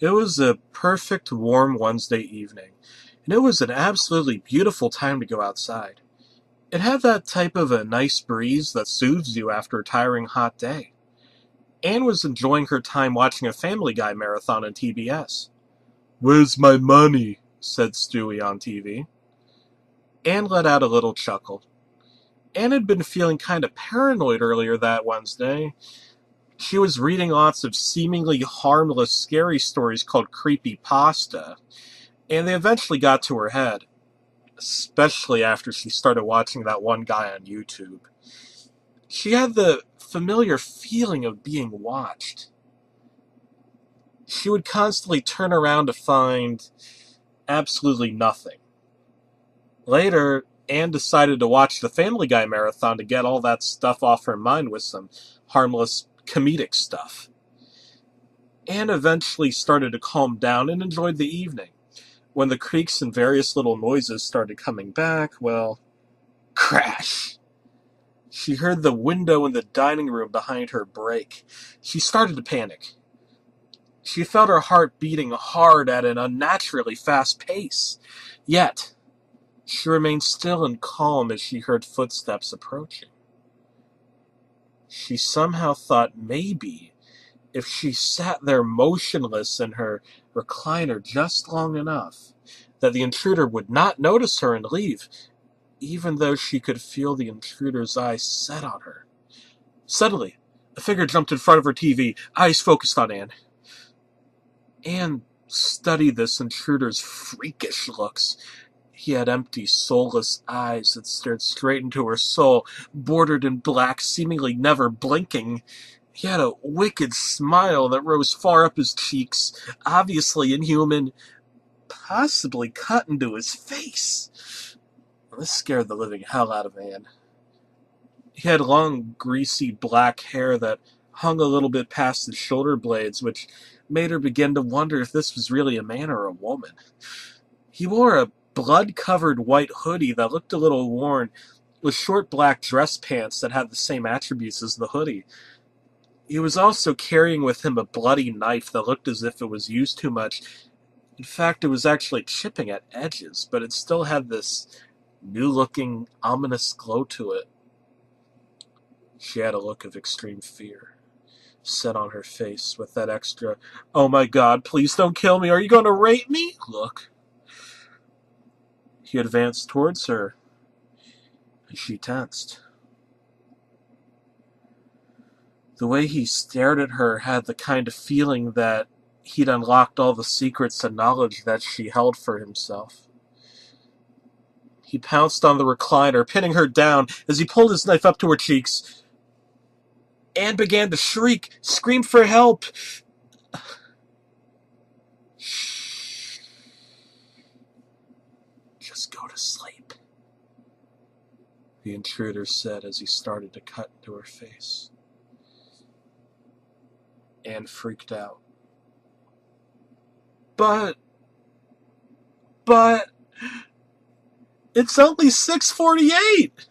It was a perfect warm Wednesday evening, and it was an absolutely beautiful time to go outside. It had that type of a nice breeze that soothes you after a tiring hot day. Anne was enjoying her time watching a Family Guy marathon on TBS. "Where's my money?" said Stewie on TV. Anne let out a little chuckle. Anne had been feeling kind of paranoid earlier that Wednesday. She was reading lots of seemingly harmless, scary stories called Creepypasta, and they eventually got to her head, especially after she started watching that one guy on YouTube. She had the familiar feeling of being watched. She would constantly turn around to find absolutely nothing. Later, Anne decided to watch the Family Guy marathon to get all that stuff off her mind with some harmless, comedic stuff. Anne eventually started to calm down and enjoyed the evening. When the creaks and various little noises started coming back, well, crash! She heard the window in the dining room behind her break. She started to panic. She felt her heart beating hard at an unnaturally fast pace. Yet, she remained still and calm as she heard footsteps approaching. She somehow thought maybe if she sat there motionless in her recliner just long enough, that the intruder would not notice her and leave, even though she could feel the intruder's eyes set on her. Suddenly, a figure jumped in front of her TV, eyes focused on Anne. Anne studied this intruder's freakish looks. He had empty, soulless eyes that stared straight into her soul, bordered in black, seemingly never blinking. He had a wicked smile that rose far up his cheeks, obviously inhuman, possibly cut into his face. This scared the living hell out of Anne. He had long, greasy black hair that hung a little bit past his shoulder blades, which made her begin to wonder if this was really a man or a woman. He wore a blood-covered white hoodie that looked a little worn, with short black dress pants that had the same attributes as the hoodie. He was also carrying with him a bloody knife that looked as if it was used too much. In fact, it was actually chipping at edges, but it still had this new-looking, ominous glow to it. She had a look of extreme fear set on her face with that extra, "Oh my God, please don't kill me, are you going to rape me?" look. He advanced towards her, and she tensed. The way he stared at her had the kind of feeling that he'd unlocked all the secrets and knowledge that she held for himself. He pounced on the recliner, pinning her down as he pulled his knife up to her cheeks. Anne began to shriek, scream for help. Shh. Just go to sleep, the intruder said as he started to cut into her face. Anne freaked out. But, it's only 6:48!